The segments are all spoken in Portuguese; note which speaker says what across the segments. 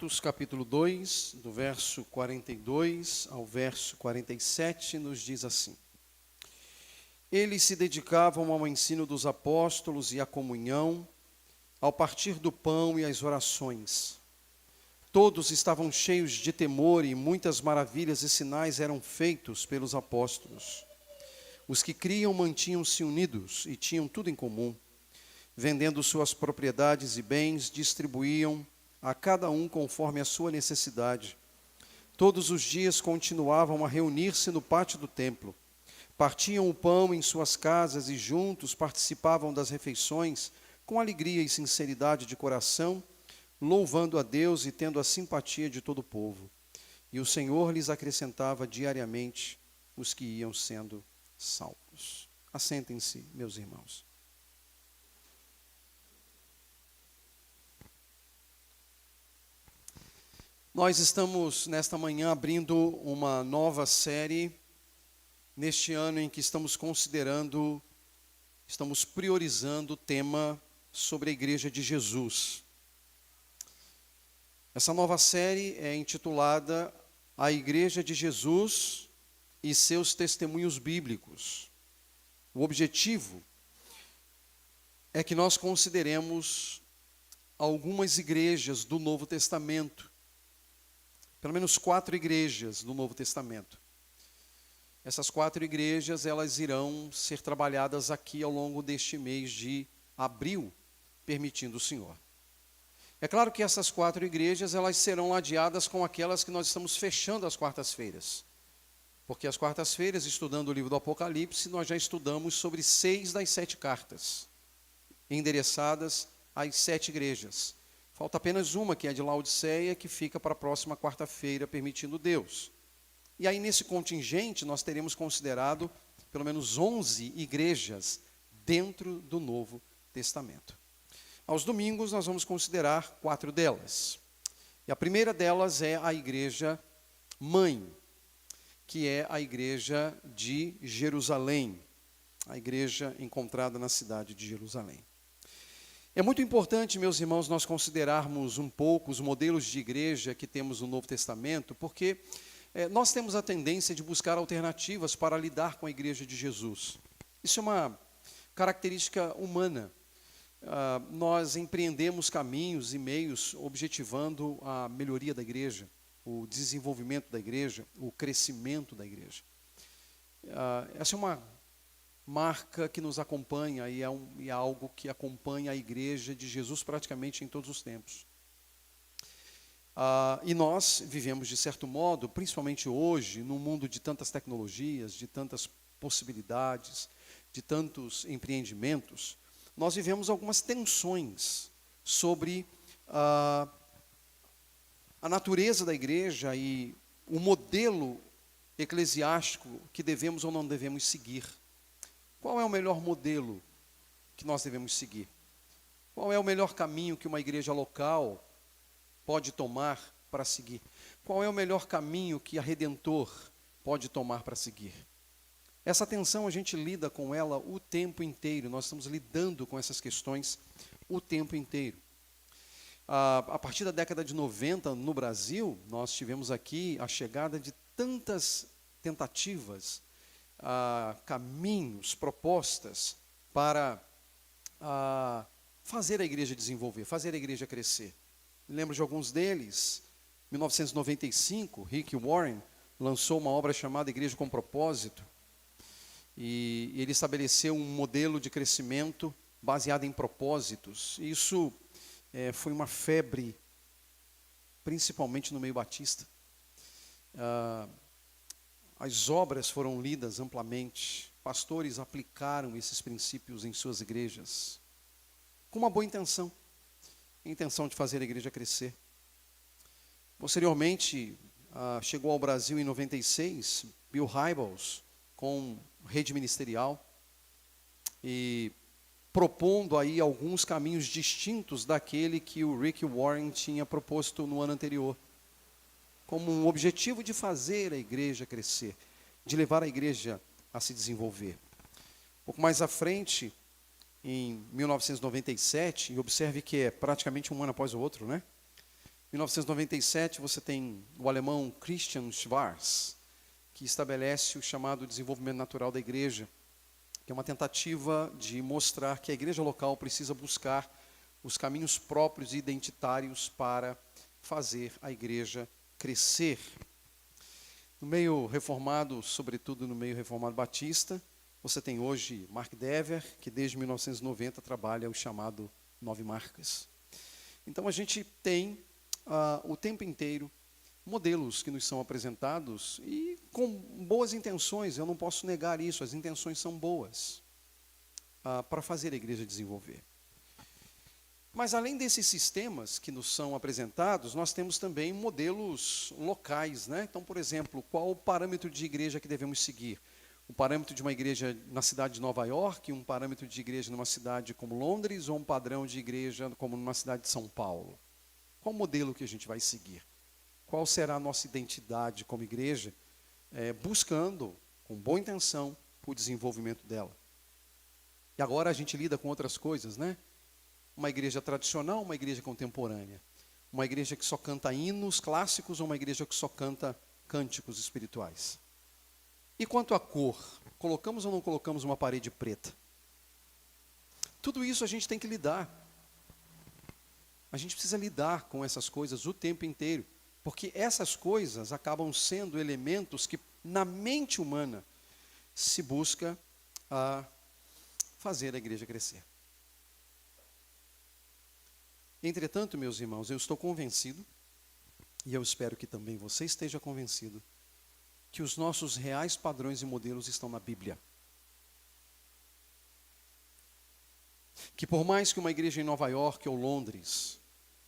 Speaker 1: Atos capítulo 2, do verso 42 ao verso 47, nos diz assim: Eles se dedicavam ao ensino dos apóstolos e à comunhão, ao partir do pão e às orações. Todos estavam cheios de temor e muitas maravilhas e sinais eram feitos pelos apóstolos. Os que criam mantinham-se unidos e tinham tudo em comum. Vendendo suas propriedades e bens, distribuíam a cada um conforme a sua necessidade. Todos os dias continuavam a reunir-se no pátio do templo. Partiam o pão em suas casas e juntos participavam das refeições com alegria e sinceridade de coração, louvando a Deus e tendo a simpatia de todo o povo. E o Senhor lhes acrescentava diariamente os que iam sendo salvos. Assentem-se, meus irmãos. Nós estamos, nesta manhã, abrindo uma nova série, neste ano em que estamos priorizando o tema sobre a Igreja de Jesus. Essa nova série é intitulada A Igreja de Jesus e seus Testemunhos Bíblicos. O objetivo é que nós consideremos algumas igrejas do Novo Testamento, pelo menos 4 igrejas do Novo Testamento. Essas 4 igrejas, elas irão ser trabalhadas aqui ao longo deste mês de abril, permitindo o Senhor. É claro que essas 4 igrejas, elas serão ladeadas com aquelas que nós estamos fechando às quartas-feiras. Porque às quartas-feiras, estudando o livro do Apocalipse, nós já estudamos sobre 6 das 7 cartas, endereçadas às 7 igrejas. Falta apenas uma, que é de Laodiceia, que fica para a próxima quarta-feira, permitindo Deus. E aí, nesse contingente, nós teremos considerado pelo menos 11 igrejas dentro do Novo Testamento. Aos domingos, nós vamos considerar 4 delas. E a primeira delas é a igreja mãe, que é a igreja de Jerusalém, a igreja encontrada na cidade de Jerusalém. É muito importante, meus irmãos, nós considerarmos um pouco os modelos de igreja que temos no Novo Testamento, porque nós temos a tendência de buscar alternativas para lidar com a igreja de Jesus. Isso é uma característica humana. Nós empreendemos caminhos e meios objetivando a melhoria da igreja, o desenvolvimento da igreja, o crescimento da igreja. Essa é uma marca que nos acompanha e é algo que acompanha a igreja de Jesus praticamente em todos os tempos. E nós vivemos, de certo modo, principalmente hoje, num mundo de tantas tecnologias, de tantas possibilidades, de tantos empreendimentos, nós vivemos algumas tensões sobre a natureza da igreja e o modelo eclesiástico que devemos ou não devemos seguir. Qual é o melhor modelo que nós devemos seguir? Qual é o melhor caminho que uma igreja local pode tomar para seguir? Qual é o melhor caminho que a Redentor pode tomar para seguir? Essa tensão a gente lida com ela o tempo inteiro, nós estamos lidando com essas questões o tempo inteiro. A partir da década de 90, no Brasil, nós tivemos aqui a chegada de tantas tentativas, caminhos, propostas para fazer a igreja desenvolver, fazer a igreja crescer. Lembro de alguns deles. Em 1995, Rick Warren lançou uma obra chamada Igreja com Propósito, e ele estabeleceu um modelo de crescimento baseado em propósitos. Isso foi uma febre, principalmente no meio batista. As obras foram lidas amplamente, pastores aplicaram esses princípios em suas igrejas, com uma boa intenção, a intenção de fazer a igreja crescer. Posteriormente, chegou ao Brasil em 96, Bill Hybels, com rede ministerial, e propondo aí alguns caminhos distintos daquele que o Rick Warren tinha proposto no ano anterior, como um objetivo de fazer a igreja crescer, de levar a igreja a se desenvolver. Um pouco mais à frente, em 1997, e observe que é praticamente um ano após o outro, né? 1997, você tem o alemão Christian Schwarz, que estabelece o chamado desenvolvimento natural da igreja, que é uma tentativa de mostrar que a igreja local precisa buscar os caminhos próprios e identitários para fazer a igreja crescer. No meio reformado, sobretudo no meio reformado batista, você tem hoje Mark Dever, que desde 1990 trabalha o chamado 9 marcas. Então a gente tem o tempo inteiro modelos que nos são apresentados e com boas intenções, eu não posso negar isso, as intenções são boas para fazer a igreja desenvolver. Mas além desses sistemas que nos são apresentados, nós temos também modelos locais, né? Então, por exemplo, qual o parâmetro de igreja que devemos seguir? O parâmetro de uma igreja na cidade de Nova York, um parâmetro de igreja numa cidade como Londres, ou um padrão de igreja como numa cidade de São Paulo? Qual modelo que a gente vai seguir? Qual será a nossa identidade como igreja, buscando, com boa intenção, o desenvolvimento dela? E agora a gente lida com outras coisas, né? Uma igreja tradicional, uma igreja contemporânea. Uma igreja que só canta hinos clássicos ou uma igreja que só canta cânticos espirituais. E quanto à cor, colocamos ou não colocamos uma parede preta? Tudo isso a gente tem que lidar. A gente precisa lidar com essas coisas o tempo inteiro, porque essas coisas acabam sendo elementos que, na mente humana, se busca fazer a igreja crescer. Entretanto, meus irmãos, eu estou convencido, e eu espero que também você esteja convencido, que os nossos reais padrões e modelos estão na Bíblia. Que por mais que uma igreja em Nova York ou Londres,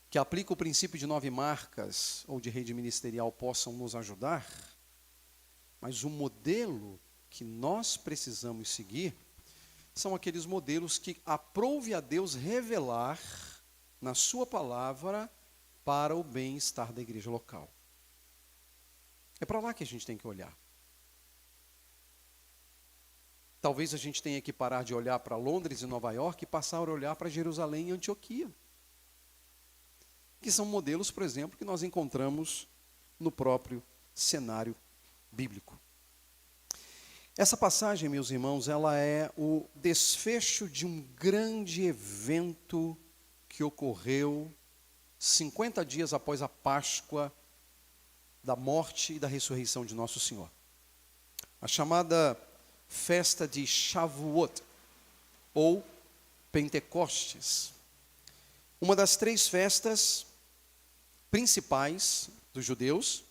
Speaker 1: que aplica o princípio de 9 marcas ou de rede ministerial possam nos ajudar, mas o modelo que nós precisamos seguir são aqueles modelos que aprouve a Deus revelar na sua palavra para o bem-estar da igreja local. É para lá que a gente tem que olhar. Talvez a gente tenha que parar de olhar para Londres e Nova York e passar a olhar para Jerusalém e Antioquia, que são modelos, por exemplo, que nós encontramos no próprio cenário bíblico. Essa passagem, meus irmãos, ela é o desfecho de um grande evento que ocorreu 50 dias após a Páscoa da morte e da ressurreição de Nosso Senhor. A chamada festa de Shavuot, ou Pentecostes. Uma das 3 festas principais dos judeus,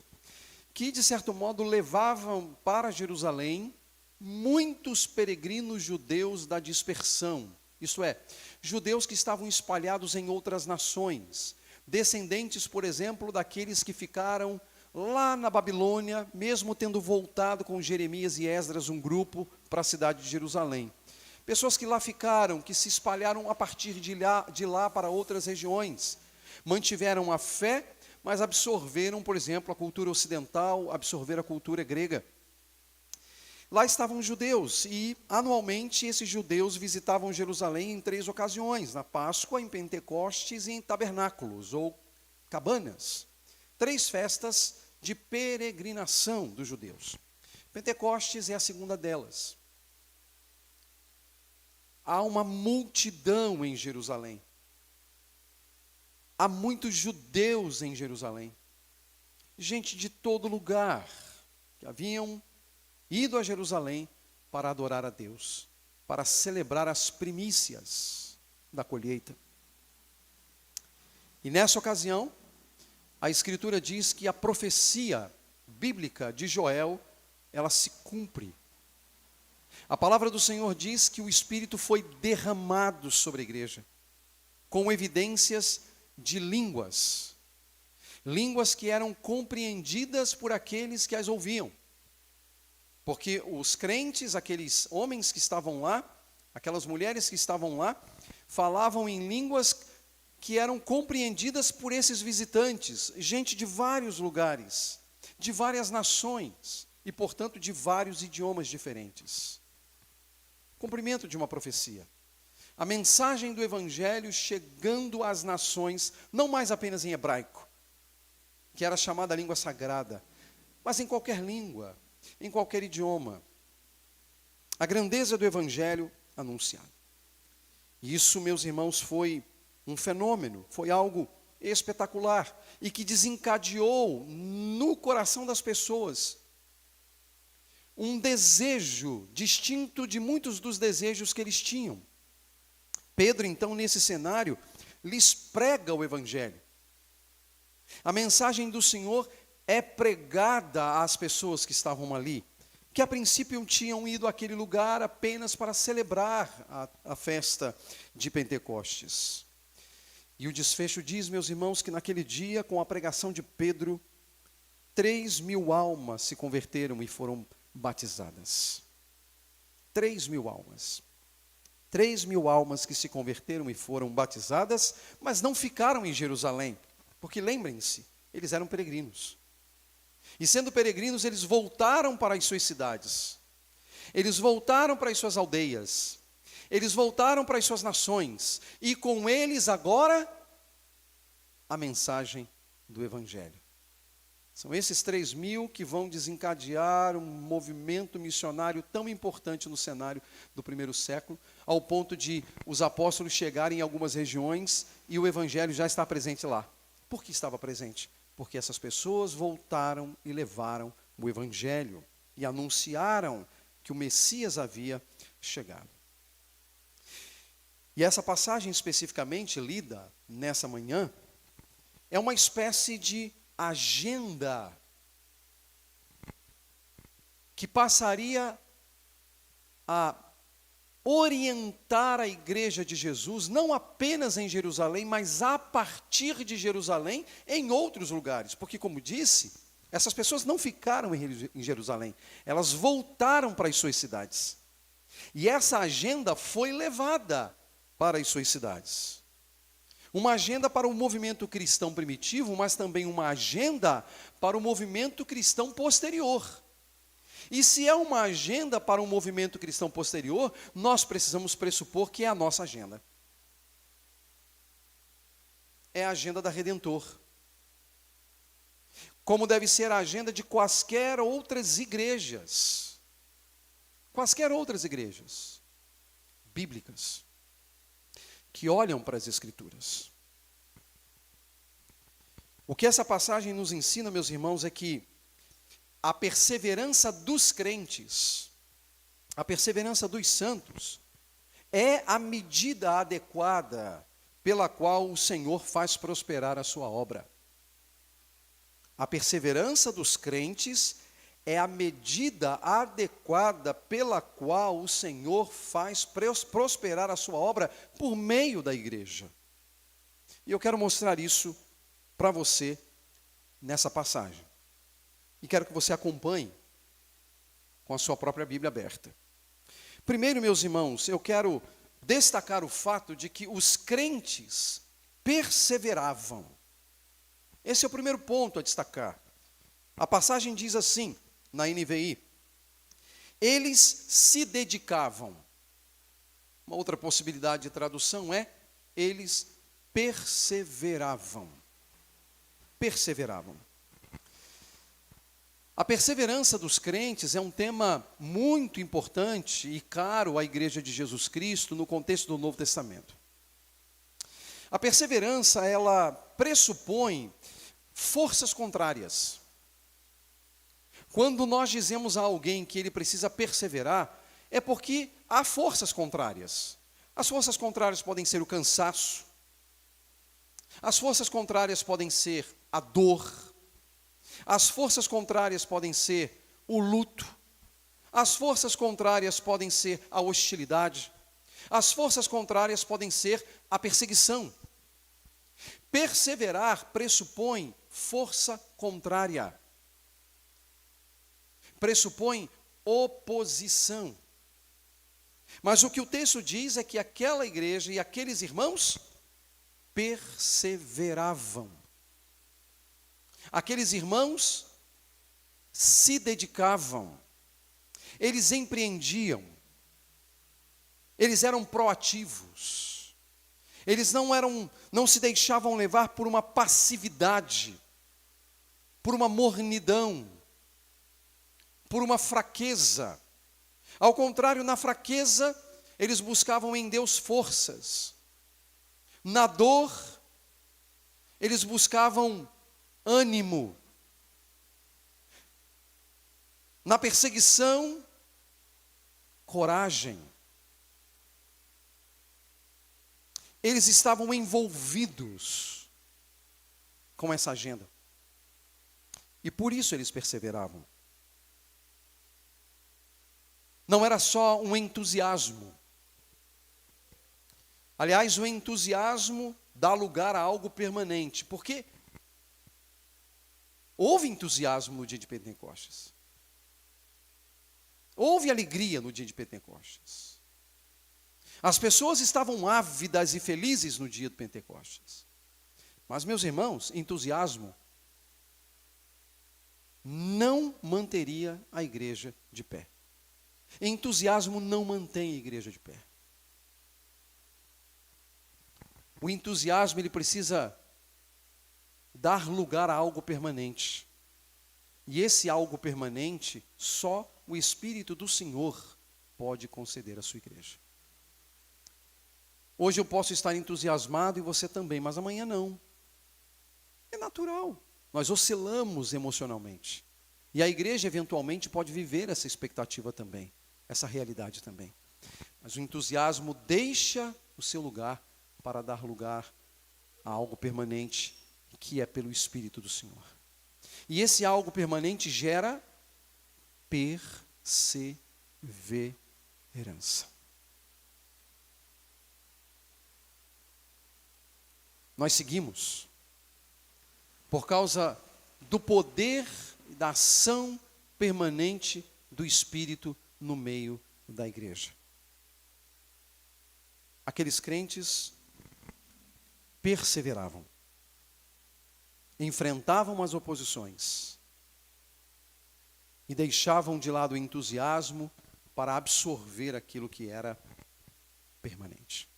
Speaker 1: que de certo modo levavam para Jerusalém muitos peregrinos judeus da dispersão, isto é, judeus que estavam espalhados em outras nações, descendentes, por exemplo, daqueles que ficaram lá na Babilônia, mesmo tendo voltado com Jeremias e Esdras um grupo para a cidade de Jerusalém. Pessoas que lá ficaram, que se espalharam a partir de lá para outras regiões, mantiveram a fé, mas absorveram, por exemplo, a cultura ocidental, absorveram a cultura grega. Lá estavam judeus e, anualmente, esses judeus visitavam Jerusalém em 3 ocasiões, na Páscoa, em Pentecostes e em tabernáculos, ou cabanas. 3 festas de peregrinação dos judeus. Pentecostes é a segunda delas. Há uma multidão em Jerusalém. Há muitos judeus em Jerusalém. Gente de todo lugar que haviam ido a Jerusalém para adorar a Deus, para celebrar as primícias da colheita. E nessa ocasião, a Escritura diz que a profecia bíblica de Joel, ela se cumpre. A palavra do Senhor diz que o Espírito foi derramado sobre a igreja, com evidências de línguas. Línguas que eram compreendidas por aqueles que as ouviam. Porque os crentes, aqueles homens que estavam lá, aquelas mulheres que estavam lá, falavam em línguas que eram compreendidas por esses visitantes, gente de vários lugares, de várias nações e, portanto, de vários idiomas diferentes. Cumprimento de uma profecia. A mensagem do Evangelho chegando às nações, não mais apenas em hebraico, que era chamada língua sagrada, mas em qualquer língua, em qualquer idioma, a grandeza do evangelho anunciado. E isso, meus irmãos, foi um fenômeno, foi algo espetacular e que desencadeou no coração das pessoas um desejo distinto de muitos dos desejos que eles tinham. Pedro, então, nesse cenário, lhes prega o evangelho. A mensagem do Senhor é pregada às pessoas que estavam ali, que a princípio tinham ido àquele lugar apenas para celebrar a festa de Pentecostes. E o desfecho diz, meus irmãos, que naquele dia, com a pregação de Pedro, 3.000 almas se converteram e foram batizadas. 3.000 almas. 3.000 almas que se converteram e foram batizadas, mas não ficaram em Jerusalém, porque lembrem-se, eles eram peregrinos. E sendo peregrinos, eles voltaram para as suas cidades, eles voltaram para as suas aldeias, eles voltaram para as suas nações, e com eles agora, a mensagem do evangelho. São esses 3.000 que vão desencadear um movimento missionário tão importante no cenário do primeiro século, ao ponto de os apóstolos chegarem em algumas regiões e o evangelho já está presente lá. Por que estava presente? Porque essas pessoas voltaram e levaram o evangelho e anunciaram que o Messias havia chegado. E essa passagem especificamente lida nessa manhã é uma espécie de agenda que passaria a orientar a igreja de Jesus, não apenas em Jerusalém, mas a partir de Jerusalém, em outros lugares. Porque, como disse, essas pessoas não ficaram em Jerusalém, elas voltaram para as suas cidades. E essa agenda foi levada para as suas cidades. Uma agenda para o movimento cristão primitivo, mas também uma agenda para o movimento cristão posterior. E se é uma agenda para o movimento cristão posterior, nós precisamos pressupor que é a nossa agenda. É a agenda da Redentor. Como deve ser a agenda de quaisquer outras igrejas. Quaisquer outras igrejas bíblicas que olham para as Escrituras. O que essa passagem nos ensina, meus irmãos, é que a perseverança dos crentes, a perseverança dos santos, é a medida adequada pela qual o Senhor faz prosperar a sua obra. A perseverança dos crentes é a medida adequada pela qual o Senhor faz prosperar a sua obra por meio da igreja. E eu quero mostrar isso para você nessa passagem. E quero que você acompanhe com a sua própria Bíblia aberta. Primeiro, meus irmãos, eu quero destacar o fato de que os crentes perseveravam. Esse é o primeiro ponto a destacar. A passagem diz assim, na NVI: eles se dedicavam. Uma outra possibilidade de tradução é: eles perseveravam. Perseveravam. A perseverança dos crentes é um tema muito importante e caro à Igreja de Jesus Cristo no contexto do Novo Testamento. A perseverança, ela pressupõe forças contrárias. Quando nós dizemos a alguém que ele precisa perseverar, é porque há forças contrárias. As forças contrárias podem ser o cansaço, as forças contrárias podem ser a dor, as forças contrárias podem ser o luto, as forças contrárias podem ser a hostilidade, as forças contrárias podem ser a perseguição. Perseverar pressupõe força contrária. Pressupõe oposição. Mas o que o texto diz é que aquela igreja e aqueles irmãos perseveravam. Aqueles irmãos se dedicavam. Eles empreendiam. Eles eram proativos. Eles não se deixavam levar por uma passividade. por uma mornidão, por uma fraqueza. Ao contrário, na fraqueza, eles buscavam em Deus forças. Na dor, eles buscavam ânimo. Na perseguição, coragem. Eles estavam envolvidos com essa agenda. E por isso eles perseveravam. Não era só um entusiasmo. Aliás, o entusiasmo dá lugar a algo permanente. Porque houve entusiasmo no dia de Pentecostes. Houve alegria no dia de Pentecostes. As pessoas estavam ávidas e felizes no dia de Pentecostes. Mas, meus irmãos, entusiasmo não manteria a igreja de pé. Entusiasmo não mantém a igreja de pé. O entusiasmo, ele precisa dar lugar a algo permanente. E esse algo permanente, só o Espírito do Senhor pode conceder à sua igreja. Hoje eu posso estar entusiasmado e você também, mas amanhã não. É natural. Nós oscilamos emocionalmente. E a igreja eventualmente pode viver essa expectativa também, essa realidade também. Mas o entusiasmo deixa o seu lugar para dar lugar a algo permanente, que é pelo Espírito do Senhor. E esse algo permanente gera perseverança. Nós seguimos por causa do poder e da ação permanente do Espírito no meio da igreja. Aqueles crentes perseveravam, enfrentavam as oposições e deixavam de lado o entusiasmo para absorver aquilo que era permanente.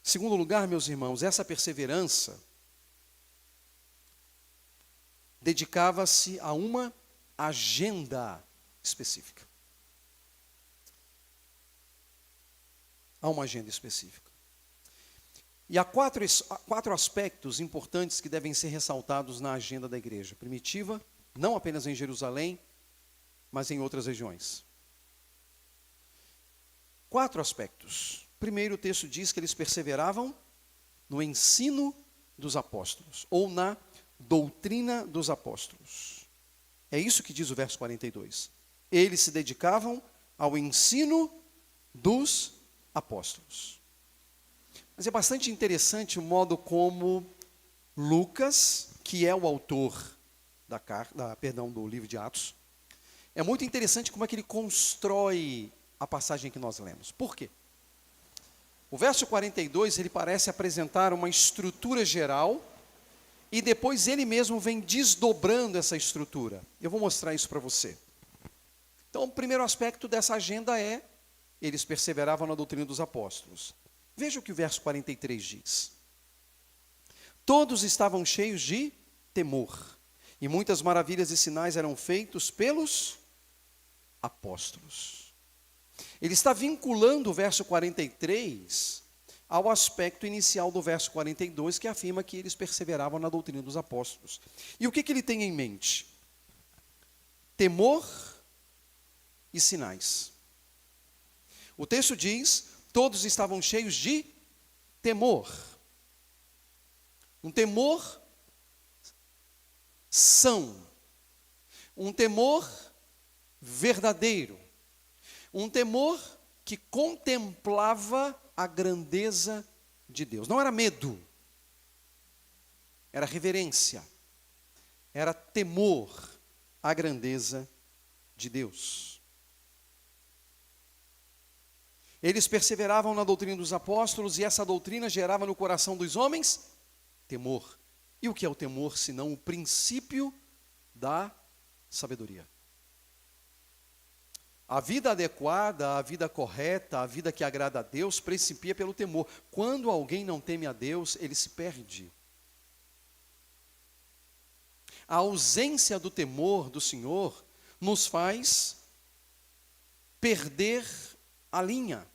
Speaker 1: Em segundo lugar, meus irmãos, essa perseverança dedicava-se a uma agenda específica. A uma agenda específica. E há quatro aspectos importantes que devem ser ressaltados na agenda da igreja primitiva, não apenas em Jerusalém, mas em outras regiões. 4 aspectos. Primeiro, o texto diz que eles perseveravam no ensino dos apóstolos, ou na doutrina dos apóstolos. É isso que diz o verso 42. Eles se dedicavam ao ensino dos apóstolos. Mas é bastante interessante o modo como Lucas, que é o autor do livro de Atos, é muito interessante como é que ele constrói a passagem que nós lemos. Por quê? O verso 42, ele parece apresentar uma estrutura geral e depois ele mesmo vem desdobrando essa estrutura. Eu vou mostrar isso para você. Então, o primeiro aspecto dessa agenda é, eles perseveravam na doutrina dos apóstolos. Veja o que o verso 43 diz. Todos estavam cheios de temor, e muitas maravilhas e sinais eram feitos pelos apóstolos. Ele está vinculando o verso 43 ao aspecto inicial do verso 42, que afirma que eles perseveravam na doutrina dos apóstolos. E o que ele tem em mente? Temor e sinais. O texto diz, todos estavam cheios de temor. Um temor são. Um temor verdadeiro. Um temor que contemplava a grandeza de Deus. Não era medo. Era reverência. Era temor à grandeza de Deus. Eles perseveravam na doutrina dos apóstolos e essa doutrina gerava no coração dos homens temor. E o que é o temor, senão o princípio da sabedoria? A vida adequada, a vida correta, a vida que agrada a Deus, principia pelo temor. Quando alguém não teme a Deus, ele se perde. A ausência do temor do Senhor nos faz perder a linha.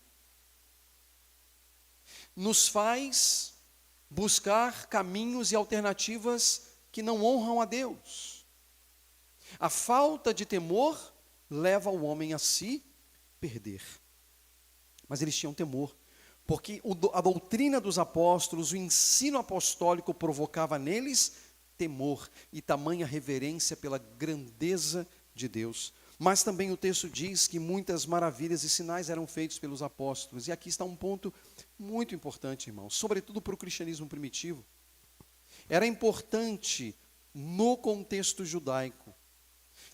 Speaker 1: Nos faz buscar caminhos e alternativas que não honram a Deus. A falta de temor leva o homem a se perder. Mas eles tinham temor, porque a doutrina dos apóstolos, o ensino apostólico provocava neles temor e tamanha reverência pela grandeza de Deus. Mas também o texto diz que muitas maravilhas e sinais eram feitos pelos apóstolos. E aqui está um ponto muito importante, irmãos, sobretudo para o cristianismo primitivo. Era importante no contexto judaico.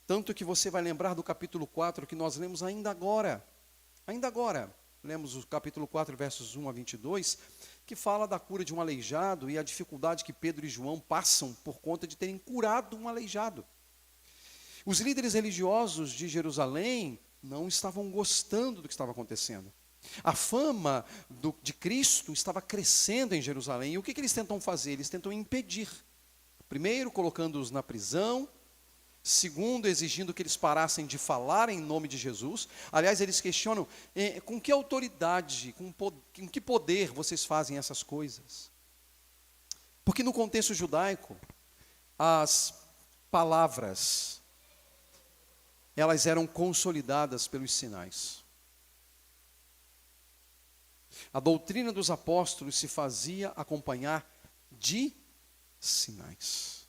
Speaker 1: Tanto que você vai lembrar do capítulo 4 que nós lemos ainda agora. Ainda agora, lemos o capítulo 4, versos 1 a 22, que fala da cura de um aleijado e a dificuldade que Pedro e João passam por conta de terem curado um aleijado. Os líderes religiosos de Jerusalém não estavam gostando do que estava acontecendo. A fama de Cristo estava crescendo em Jerusalém. E o que eles tentam fazer? Eles tentam impedir. Primeiro, colocando-os na prisão. Segundo, exigindo que eles parassem de falar em nome de Jesus. Aliás, eles questionam, com que autoridade, com que poder vocês fazem essas coisas? Porque no contexto judaico, as palavras, elas eram consolidadas pelos sinais. A doutrina dos apóstolos se fazia acompanhar de sinais.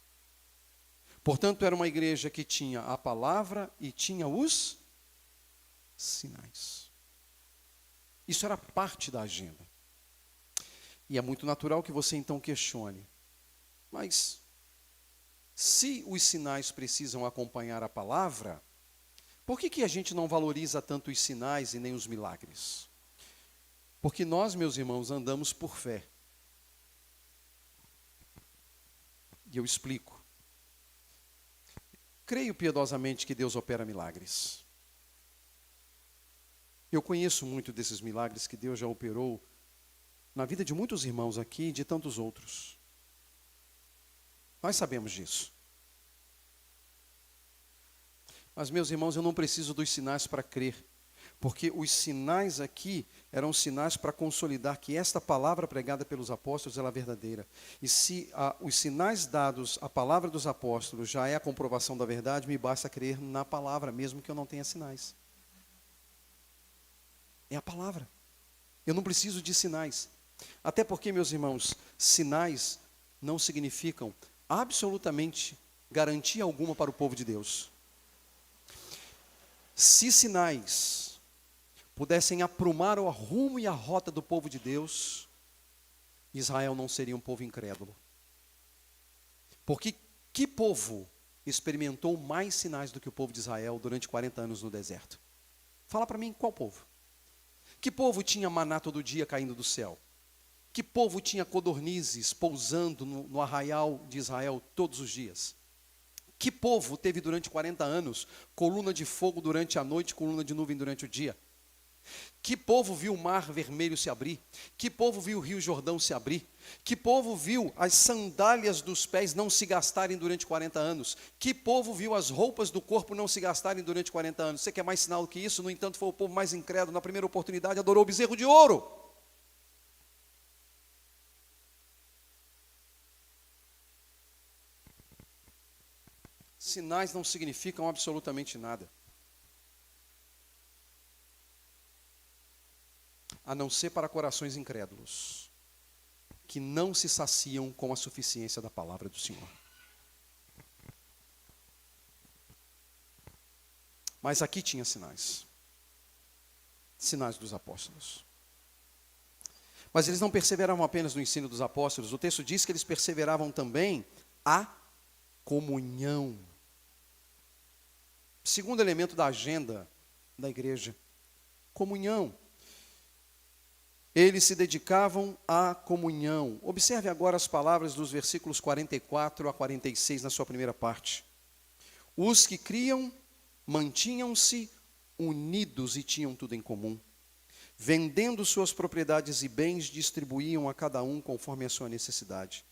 Speaker 1: Portanto, era uma igreja que tinha a palavra e tinha os sinais. Isso era parte da agenda. E é muito natural que você então questione. Mas, se os sinais precisam acompanhar a palavra, por que a gente não valoriza tanto os sinais e nem os milagres? Porque nós, meus irmãos, andamos por fé. E eu explico. Creio piedosamente que Deus opera milagres. Eu conheço muito desses milagres que Deus já operou na vida de muitos irmãos aqui e de tantos outros. Nós sabemos disso. Mas, meus irmãos, eu não preciso dos sinais para crer, porque os sinais aqui eram sinais para consolidar que esta palavra pregada pelos apóstolos ela é verdadeira. E se os sinais dados à palavra dos apóstolos já é a comprovação da verdade, me basta crer na palavra, mesmo que eu não tenha sinais. É a palavra. Eu não preciso de sinais. Até porque, meus irmãos, sinais não significam absolutamente garantia alguma para o povo de Deus. Se sinais pudessem aprumar o rumo e a rota do povo de Deus, Israel não seria um povo incrédulo. Porque que povo experimentou mais sinais do que o povo de Israel durante 40 anos no deserto? Fala para mim, qual povo? Que povo tinha maná todo dia caindo do céu? Que povo tinha codornizes pousando no arraial de Israel todos os dias? Que povo teve durante 40 anos coluna de fogo durante a noite, coluna de nuvem durante o dia? Que povo viu o mar vermelho se abrir? Que povo viu o rio Jordão se abrir? Que povo viu as sandálias dos pés não se gastarem durante 40 anos? Que povo viu as roupas do corpo não se gastarem durante 40 anos? Você quer mais sinal do que isso? No entanto, foi o povo mais incrédulo. Na primeira oportunidade, adorou o bezerro de ouro. Sinais não significam absolutamente nada. A não ser para corações incrédulos, que não se saciam com a suficiência da palavra do Senhor. Mas aqui tinha sinais. Sinais dos apóstolos. Mas eles não perseveravam apenas no ensino dos apóstolos. O texto diz que eles perseveravam também a comunhão. Segundo elemento da agenda da igreja, comunhão. Eles se dedicavam à comunhão. Observe agora as palavras dos versículos 44 a 46 na sua primeira parte. Os que criam mantinham-se unidos e tinham tudo em comum. Vendendo suas propriedades e bens, distribuíam a cada um conforme a sua necessidade.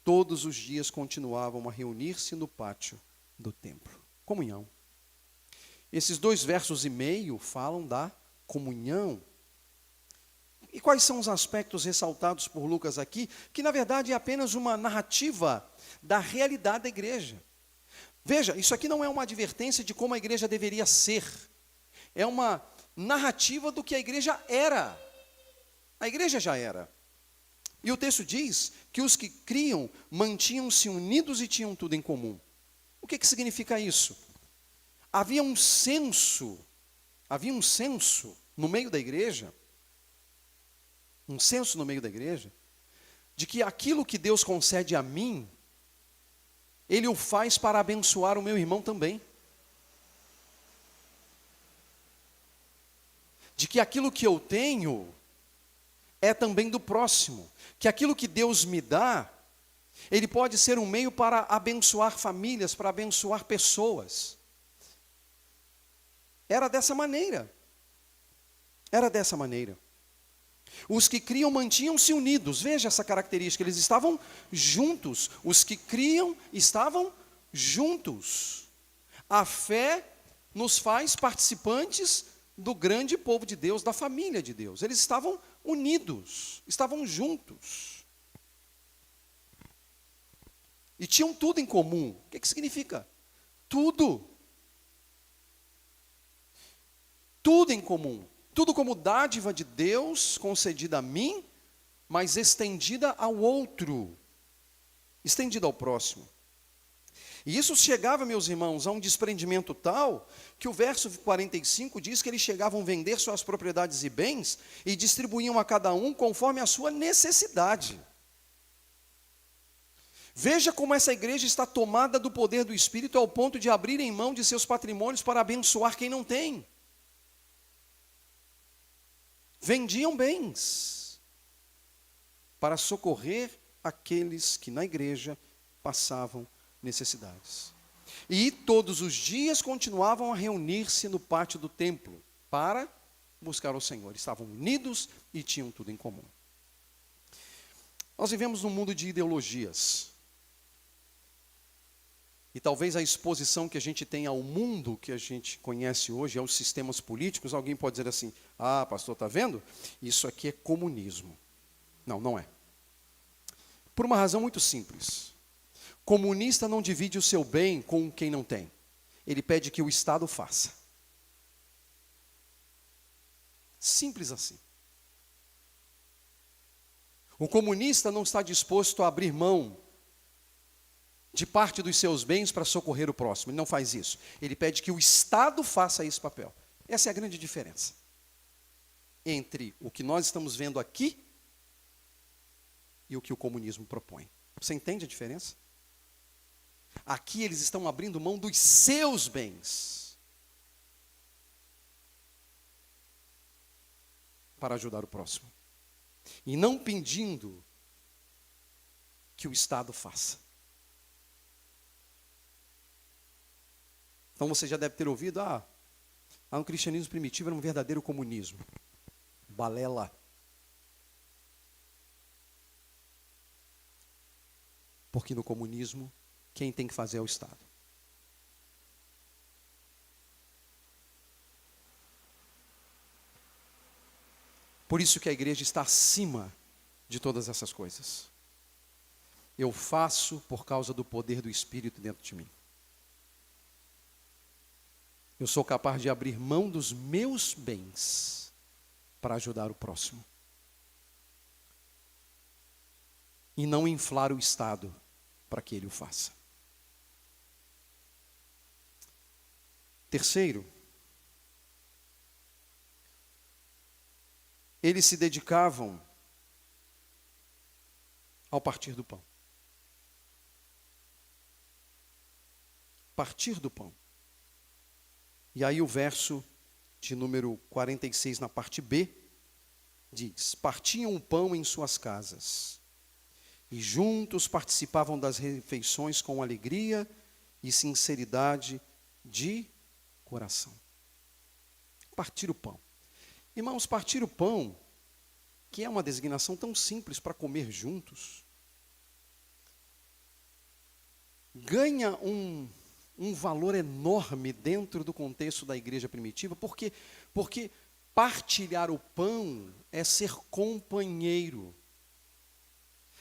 Speaker 1: todos os dias continuavam a reunir-se no pátio do templo. Comunhão. Esses 2 versos e meio falam da comunhão. E quais são os aspectos ressaltados por Lucas aqui? Que na verdade é apenas uma narrativa da realidade da igreja. Veja, isso aqui não é uma advertência de como a igreja deveria ser. É uma narrativa do que a igreja era. A igreja já era. E o texto diz que os que criam mantinham-se unidos e tinham tudo em comum. O que significa isso? Havia um senso no meio da igreja, de que aquilo que Deus concede a mim, Ele o faz para abençoar o meu irmão também. De que aquilo que eu tenho é também do próximo. Que aquilo que Deus me dá, Ele pode ser um meio para abençoar famílias, para abençoar pessoas. Era dessa maneira. Os que criam mantinham-se unidos. Veja essa característica, eles estavam juntos. Os que criam estavam juntos. A fé nos faz participantes do grande povo de Deus, da família de Deus. Eles estavam unidos, estavam juntos. E tinham tudo em comum. O que significa? Tudo. Tudo em comum. Tudo como dádiva de Deus, concedida a mim, mas estendida ao outro. Estendida ao próximo. E isso chegava, meus irmãos, a um desprendimento tal, que o verso 45 diz que eles chegavam a vender suas propriedades e bens, e distribuíam a cada um conforme a sua necessidade. Veja como essa igreja está tomada do poder do Espírito, ao ponto de abrirem mão de seus patrimônios para abençoar quem não tem. Vendiam bens para socorrer aqueles que na igreja passavam necessidades. E todos os dias continuavam a reunir-se no pátio do templo para buscar o Senhor. Estavam unidos e tinham tudo em comum. Nós vivemos num mundo de ideologias. E talvez a exposição que a gente tem ao mundo que a gente conhece hoje, aos sistemas políticos, alguém pode dizer assim: ah, pastor, está vendo? Isso aqui é comunismo. Não, não é. Por uma razão muito simples. Comunista não divide o seu bem com quem não tem. Ele pede que o Estado faça. Simples assim. O comunista não está disposto a abrir mão de parte dos seus bens para socorrer o próximo. Ele não faz isso. Ele pede que o Estado faça esse papel. Essa é a grande diferença entre o que nós estamos vendo aqui e o que o comunismo propõe. Você entende a diferença? Aqui eles estão abrindo mão dos seus bens para ajudar o próximo. E não pedindo que o Estado faça. Então você já deve ter ouvido, lá no cristianismo primitivo era um verdadeiro comunismo. Balela. Porque no comunismo, quem tem que fazer é o Estado. Por isso que a igreja está acima de todas essas coisas. Eu faço por causa do poder do Espírito dentro de mim. Eu sou capaz de abrir mão dos meus bens para ajudar o próximo. E não inflar o Estado para que ele o faça. Terceiro, eles se dedicavam ao partir do pão. Partir do pão. E aí o verso de número 46 na parte B diz: partiam o pão em suas casas e juntos participavam das refeições com alegria e sinceridade de coração. Partir o pão. Irmãos, partir o pão, que é uma designação tão simples para comer juntos, ganha um valor enorme dentro do contexto da igreja primitiva, porque partilhar o pão é ser companheiro.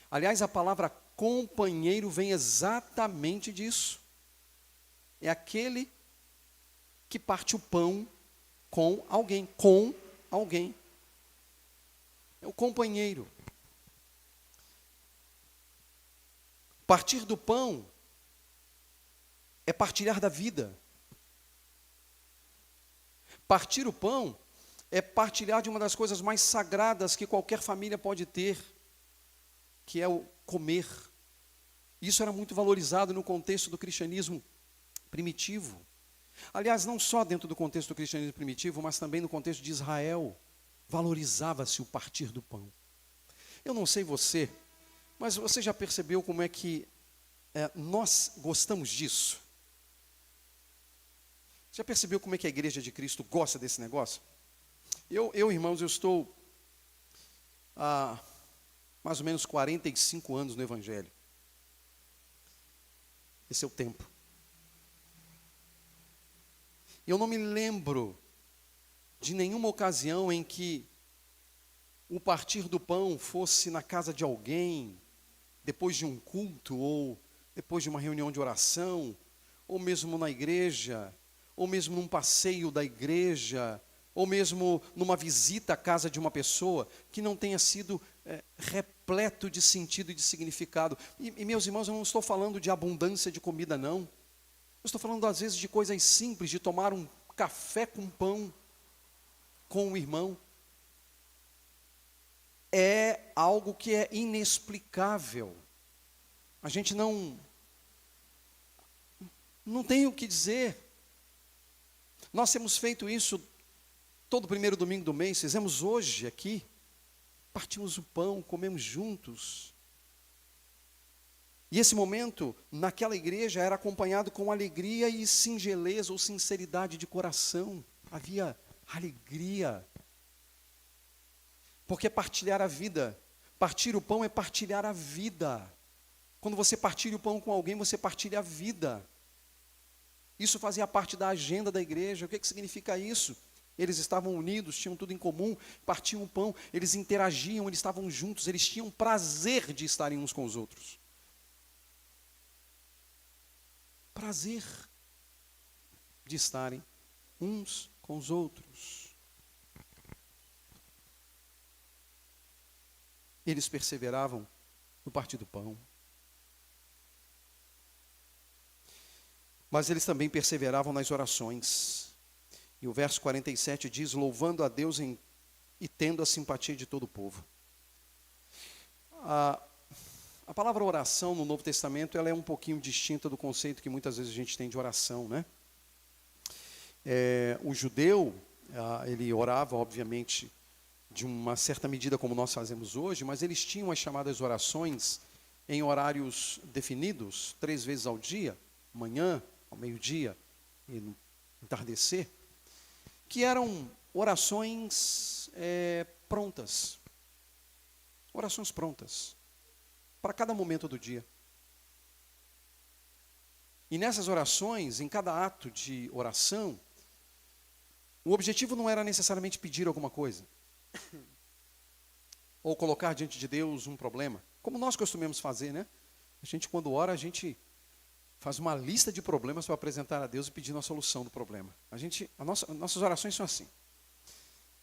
Speaker 1: Aliás, a palavra companheiro vem exatamente disso. É aquele que parte o pão com alguém, É o companheiro. Partir do pão é partilhar da vida. Partir o pão é partilhar de uma das coisas mais sagradas que qualquer família pode ter, que é o comer. Isso era muito valorizado no contexto do cristianismo primitivo. Aliás, não só dentro do contexto do cristianismo primitivo, mas também no contexto de Israel, valorizava-se o partir do pão. Eu não sei você, mas você já percebeu como é que nós gostamos disso? Já percebeu como é que a igreja de Cristo gosta desse negócio? Irmãos, eu estou há mais ou menos 45 anos no Evangelho. Esse é o tempo. Eu não me lembro de nenhuma ocasião em que o partir do pão fosse na casa de alguém, depois de um culto, ou depois de uma reunião de oração, ou mesmo na igreja, ou mesmo num passeio da igreja, ou mesmo numa visita à casa de uma pessoa, que não tenha sido repleto de sentido e de significado. E meus irmãos, eu não estou falando de abundância de comida, não. Eu estou falando, às vezes, de coisas simples, de tomar um café com pão com o irmão. É algo que é inexplicável. A gente não tem o que dizer. Nós temos feito isso todo primeiro domingo do mês, fizemos hoje aqui. Partimos o pão, comemos juntos. E esse momento, naquela igreja, era acompanhado com alegria e singeleza ou sinceridade de coração. Havia alegria. Porque partilhar a vida, partir o pão é partilhar a vida. Quando você partilha o pão com alguém, você partilha a vida. Isso fazia parte da agenda da igreja. O que significa isso? Eles estavam unidos, tinham tudo em comum, partiam o pão, eles interagiam, eles estavam juntos, eles tinham prazer de estarem uns com os outros. Prazer de estarem uns com os outros. Eles perseveravam no partir do pão. Mas eles também perseveravam nas orações. E o verso 47 diz, louvando a Deus e tendo a simpatia de todo o povo. A palavra oração no Novo Testamento, ela é um pouquinho distinta do conceito que muitas vezes a gente tem de oração, né? O judeu, ele orava, obviamente, de uma certa medida como nós fazemos hoje, mas eles tinham as chamadas orações em horários definidos, 3 vezes ao dia, manhã, ao meio-dia e no entardecer, que eram orações prontas. Orações prontas. Para cada momento do dia. E nessas orações, em cada ato de oração, o objetivo não era necessariamente pedir alguma coisa. Ou colocar diante de Deus um problema. Como nós costumamos fazer, né? A gente, quando ora, a gente faz uma lista de problemas para apresentar a Deus e pedir uma solução do problema. Nossas orações são assim.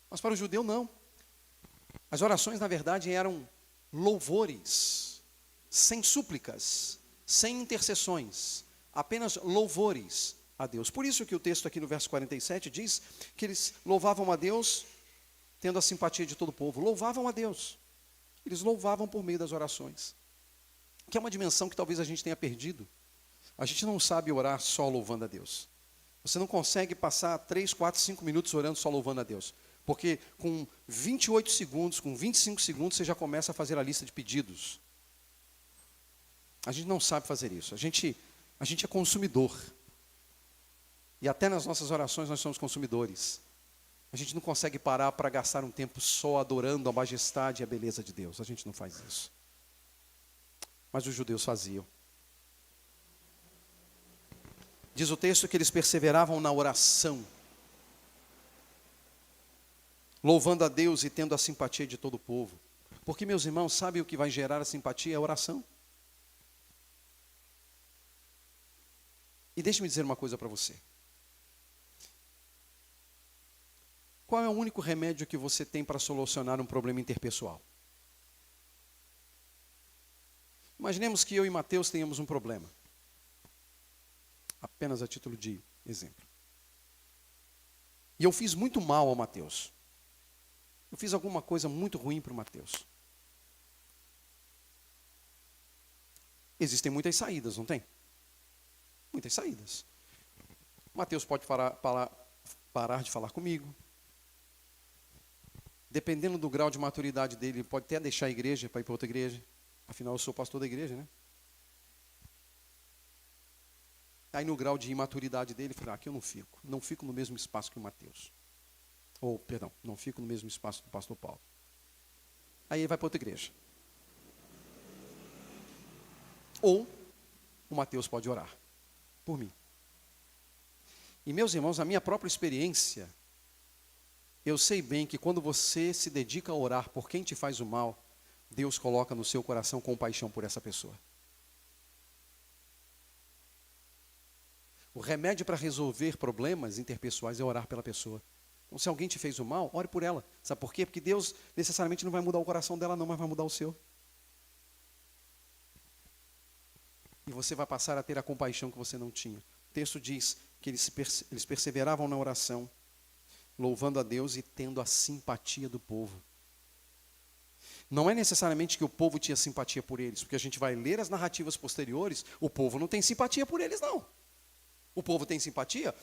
Speaker 1: Mas para o judeu, não. As orações, na verdade, eram louvores, sem súplicas, sem intercessões, apenas louvores a Deus. Por isso que o texto aqui no verso 47 diz que eles louvavam a Deus, tendo a simpatia de todo o povo. Louvavam a Deus. Eles louvavam por meio das orações. Que é uma dimensão que talvez a gente tenha perdido. A gente não sabe orar só louvando a Deus. Você não consegue passar 3, 4, 5 minutos orando só louvando a Deus. Porque com 28 segundos, com 25 segundos, você já começa a fazer a lista de pedidos. A gente não sabe fazer isso. A gente é consumidor. E até nas nossas orações nós somos consumidores. A gente não consegue parar para gastar um tempo só adorando a majestade e a beleza de Deus. A gente não faz isso. Mas os judeus faziam. Diz o texto que eles perseveravam na oração, louvando a Deus e tendo a simpatia de todo o povo. Porque, meus irmãos, sabe o que vai gerar a simpatia? É a oração. E deixe-me dizer uma coisa para você. Qual é o único remédio que você tem para solucionar um problema interpessoal? Imaginemos que eu e Mateus tenhamos um problema. Apenas a título de exemplo. E eu fiz muito mal ao Mateus. Eu fiz alguma coisa muito ruim para o Mateus. Existem muitas saídas, não tem? Muitas saídas. O Mateus pode parar de falar comigo. Dependendo do grau de maturidade dele, ele pode até deixar a igreja para ir para outra igreja. Afinal, eu sou pastor da igreja, né? Aí no grau de imaturidade dele, ele fala, aqui eu não fico no mesmo espaço que o Mateus. Ou, perdão, não fico no mesmo espaço do pastor Paulo. Aí ele vai para outra igreja. Ou o Mateus pode orar por mim. E meus irmãos, a minha própria experiência, eu sei bem que quando você se dedica a orar por quem te faz o mal, Deus coloca no seu coração compaixão por essa pessoa. O remédio para resolver problemas interpessoais é orar pela pessoa. Então, se alguém te fez o mal, ore por ela. Sabe por quê? Porque Deus necessariamente não vai mudar o coração dela não, mas vai mudar o seu. E você vai passar a ter a compaixão que você não tinha. O texto diz que eles perseveravam na oração, louvando a Deus e tendo a simpatia do povo. Não é necessariamente que o povo tinha simpatia por eles, porque a gente vai ler as narrativas posteriores, o povo não tem simpatia por eles, não. O povo tem simpatia?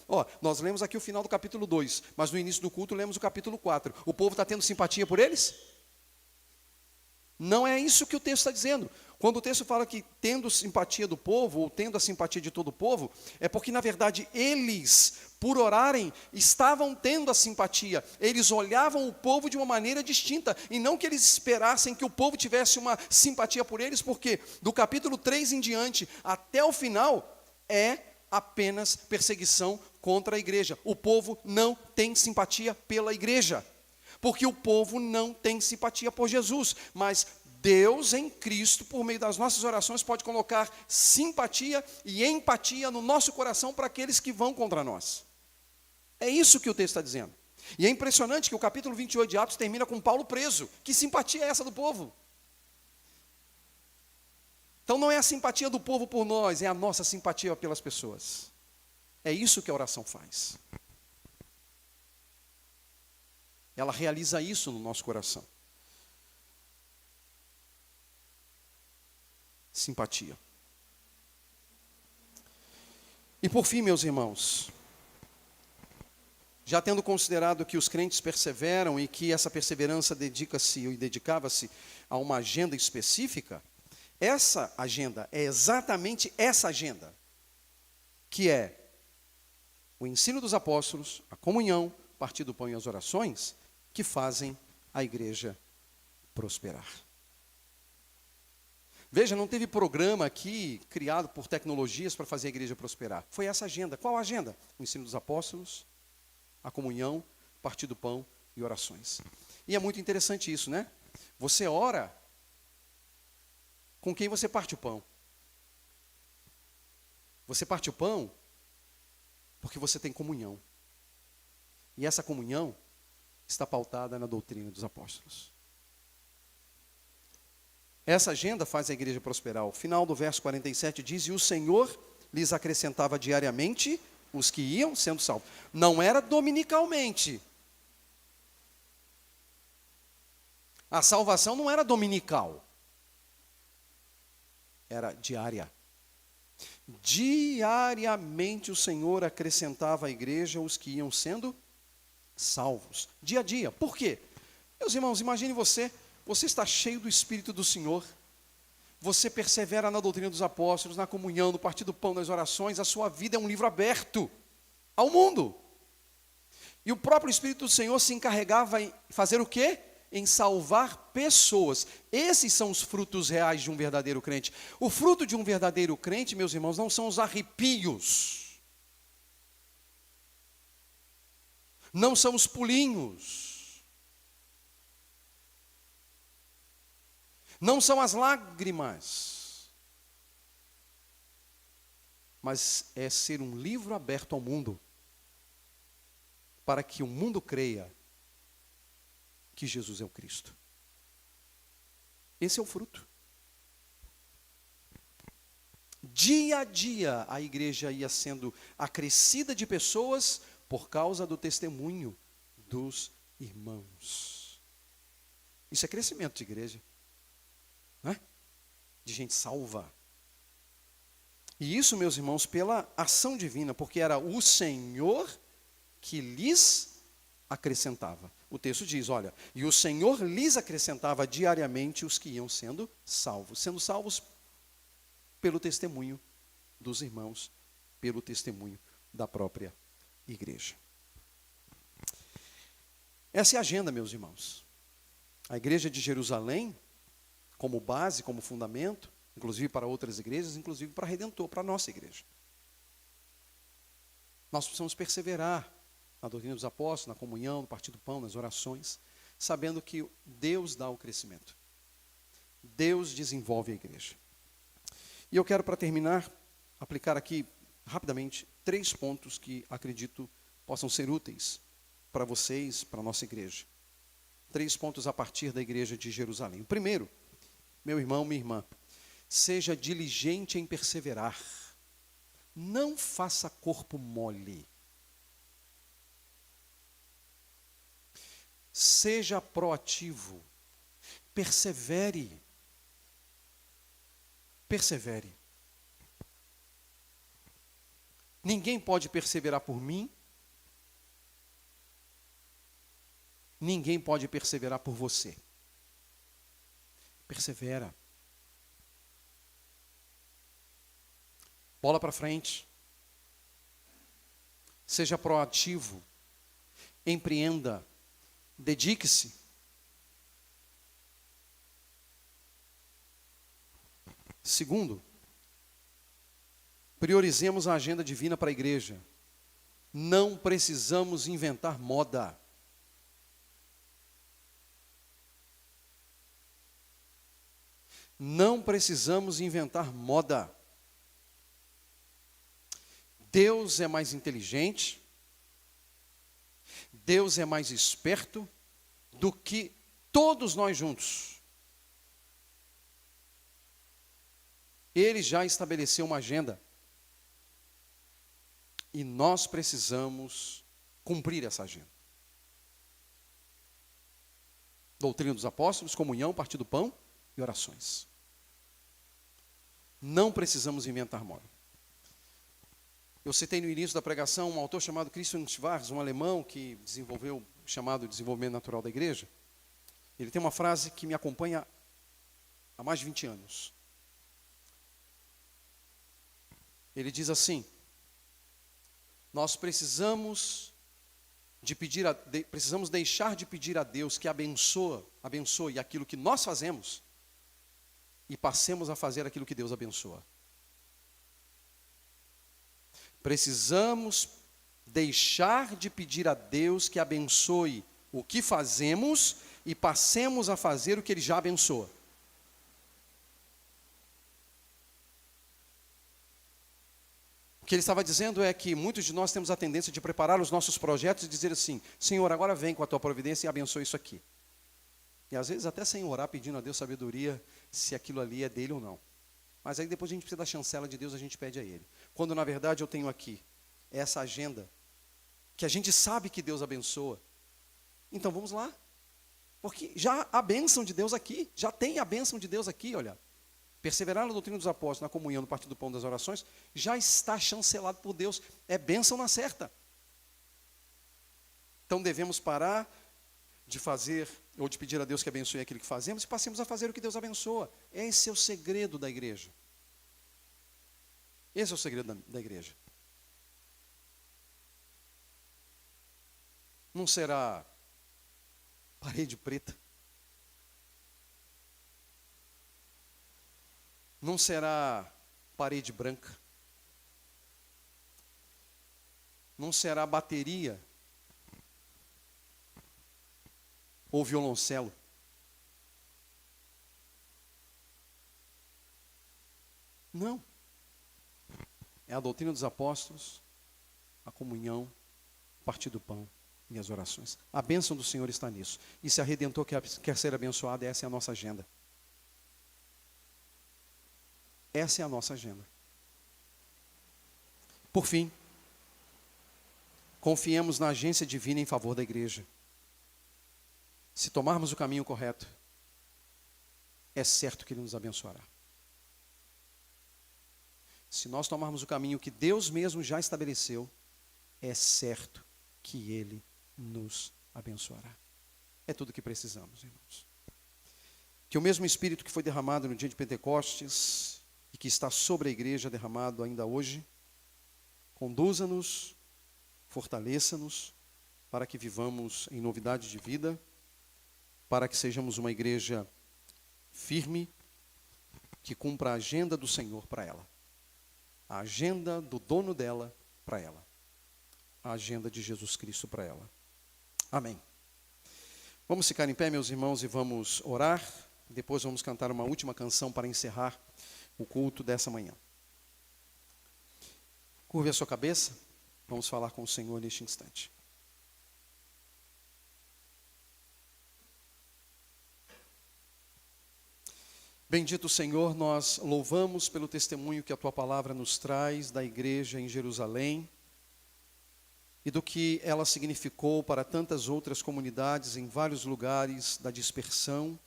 Speaker 1: Nós lemos aqui o final do capítulo 2, mas no início do culto lemos o capítulo 4. O povo está tendo simpatia por eles? Não é isso que o texto está dizendo. Quando o texto fala que tendo simpatia do povo, ou tendo a simpatia de todo o povo, é porque, na verdade, eles, por orarem, estavam tendo a simpatia. Eles olhavam o povo de uma maneira distinta, e não que eles esperassem que o povo tivesse uma simpatia por eles, porque do capítulo 3 em diante, até o final, é apenas perseguição contra a igreja. O povo não tem simpatia pela igreja, porque o povo não tem simpatia por Jesus, mas Deus em Cristo, por meio das nossas orações, pode colocar simpatia e empatia no nosso coração para aqueles que vão contra nós. É isso que o texto está dizendo. E é impressionante que o capítulo 28 de Atos termina com Paulo preso. Que simpatia é essa do povo? Então não é a simpatia do povo por nós, é a nossa simpatia pelas pessoas. É isso que a oração faz. Ela realiza isso no nosso coração. Simpatia. E por fim, meus irmãos, já tendo considerado que os crentes perseveram e que essa perseverança dedicava-se a uma agenda específica, essa agenda é exatamente essa agenda, que é o ensino dos apóstolos, a comunhão, o partir do pão e as orações, que fazem a igreja prosperar. Veja, não teve programa aqui criado por tecnologias para fazer a igreja prosperar. Foi essa agenda. Qual a agenda? O ensino dos apóstolos, a comunhão, partir do pão e orações. E é muito interessante isso, né? Você ora com quem você parte o pão. Você parte o pão porque você tem comunhão. E essa comunhão está pautada na doutrina dos apóstolos. Essa agenda faz a igreja prosperar. O final do verso 47 diz, e o Senhor lhes acrescentava diariamente os que iam sendo salvos. Não era dominicalmente. A salvação não era dominical. Era diária. Diariamente o Senhor acrescentava à igreja os que iam sendo salvos. Dia a dia. Por quê? Meus irmãos, imagine você está cheio do Espírito do Senhor, você persevera na doutrina dos apóstolos, na comunhão, no partir do pão, nas orações, a sua vida é um livro aberto ao mundo. E o próprio Espírito do Senhor se encarregava em fazer o quê? Em salvar pessoas. Esses são os frutos reais de um verdadeiro crente. O fruto de um verdadeiro crente, meus irmãos, não são os arrepios. não são os pulinhos, não são as lágrimas, mas é ser um livro aberto ao mundo, para que o mundo creia que Jesus é o Cristo. Esse é o fruto. Dia a dia a igreja ia sendo acrescida de pessoas por causa do testemunho dos irmãos. Isso é crescimento de igreja, não é? De gente salva. E isso, meus irmãos, pela ação divina, porque era o Senhor que lhes acrescentava. O texto diz, olha, e o Senhor lhes acrescentava diariamente os que iam sendo salvos pelo testemunho dos irmãos, pelo testemunho da própria igreja. Essa é a agenda, meus irmãos. A igreja de Jerusalém, como base, como fundamento, inclusive para outras igrejas, inclusive para Redentor, para a nossa igreja. Nós precisamos perseverar na doutrina dos apóstolos, na comunhão, no partir do pão, nas orações, sabendo que Deus dá o crescimento. Deus desenvolve a igreja. E eu quero, para terminar, aplicar aqui rapidamente 3 pontos que acredito possam ser úteis para vocês, para a nossa igreja. 3 pontos a partir da igreja de Jerusalém. O primeiro, meu irmão, minha irmã, seja diligente em perseverar. Não faça corpo mole. Seja proativo. Persevere. Persevere. Ninguém pode perseverar por mim. Ninguém pode perseverar por você. Persevera. Bola para frente. Seja proativo. Empreenda. Dedique-se. Segundo, priorizemos a agenda divina para a igreja. Não precisamos inventar moda. Não precisamos inventar moda. Deus é mais inteligente, Deus é mais esperto do que todos nós juntos. Ele já estabeleceu uma agenda. E nós precisamos cumprir essa agenda. Doutrina dos apóstolos, comunhão, partir do pão e orações. Não precisamos inventar moda. Eu citei no início da pregação um autor chamado Christian Schwarz, um alemão que desenvolveu o chamado desenvolvimento natural da igreja. Ele tem uma frase que me acompanha há mais de 20 anos. Ele diz assim: nós precisamos deixar de pedir a Deus que abençoe aquilo que nós fazemos e passemos a fazer aquilo que Deus abençoa. Precisamos deixar de pedir a Deus que abençoe o que fazemos e passemos a fazer o que Ele já abençoa. O que ele estava dizendo é que muitos de nós temos a tendência de preparar os nossos projetos e dizer assim: Senhor, agora vem com a tua providência e abençoe isso aqui. E às vezes até sem orar, pedindo a Deus sabedoria se aquilo ali é dele ou não. Mas aí depois a gente precisa da chancela de Deus, a gente pede a Ele. Quando na verdade eu tenho aqui essa agenda, que a gente sabe que Deus abençoa. Então vamos lá. Porque já há a bênção de Deus aqui, já tem a bênção de Deus aqui, olha. Perseverar na doutrina dos apóstolos, na comunhão, no partir do pão das orações, já está chancelado por Deus. É bênção na certa. Então devemos parar de fazer, ou de pedir a Deus que abençoe aquilo que fazemos, e passemos a fazer o que Deus abençoa. Esse é o segredo da igreja. Esse é o segredo da igreja. Não será parede preta. Não será parede branca. Não será bateria ou violoncelo. Não. É a doutrina dos apóstolos, a comunhão, o partir do pão e as orações. A bênção do Senhor está nisso. E se a Redentor quer ser abençoada, essa é a nossa agenda. Essa é a nossa agenda. Por fim, confiemos na agência divina em favor da igreja. Se tomarmos o caminho correto, é certo que Ele nos abençoará. Se nós tomarmos o caminho que Deus mesmo já estabeleceu, é certo que Ele nos abençoará. É tudo o que precisamos, irmãos. Que o mesmo Espírito que foi derramado no dia de Pentecostes e que está sobre a igreja derramado ainda hoje, conduza-nos, fortaleça-nos, para que vivamos em novidade de vida, para que sejamos uma igreja firme, que cumpra a agenda do Senhor para ela. A agenda do dono dela para ela. A agenda de Jesus Cristo para ela. Amém. Vamos ficar em pé, meus irmãos, e vamos orar. Depois vamos cantar uma última canção para encerrar o culto dessa manhã. Curve a sua cabeça. Vamos falar com o Senhor neste instante. Bendito Senhor, nós louvamos pelo testemunho que a Tua palavra nos traz da igreja em Jerusalém e do que ela significou para tantas outras comunidades em vários lugares da dispersão.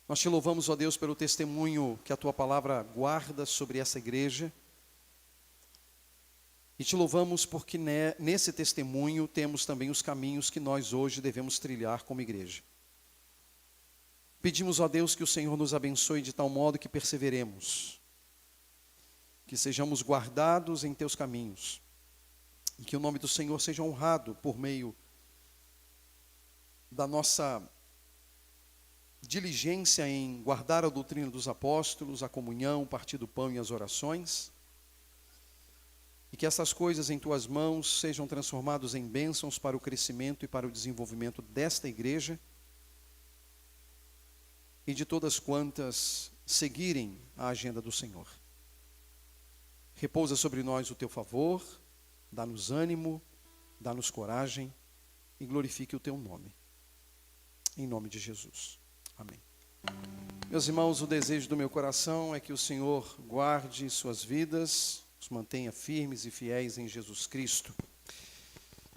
Speaker 1: Nós te louvamos, ó Deus, pelo testemunho que a Tua palavra guarda sobre essa igreja. E te louvamos porque nesse testemunho temos também os caminhos que nós hoje devemos trilhar como igreja. Pedimos, ó Deus, que o Senhor nos abençoe de tal modo que perseveremos, que sejamos guardados em Teus caminhos, e que o nome do Senhor seja honrado por meio da nossa diligência em guardar a doutrina dos apóstolos, a comunhão, o partir do pão e as orações, e que essas coisas em Tuas mãos sejam transformadas em bênçãos para o crescimento e para o desenvolvimento desta igreja, e de todas quantas seguirem a agenda do Senhor. Repousa sobre nós o Teu favor, dá-nos ânimo, dá-nos coragem e glorifique o Teu nome. Em nome de Jesus. Amém. Meus irmãos, o desejo do meu coração é que o Senhor guarde suas vidas, os mantenha firmes e fiéis em Jesus Cristo,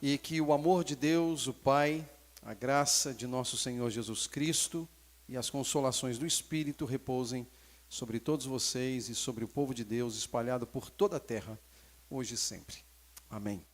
Speaker 1: e que o amor de Deus, o Pai, a graça de nosso Senhor Jesus Cristo e as consolações do Espírito repousem sobre todos vocês e sobre o povo de Deus espalhado por toda a terra, hoje e sempre. Amém.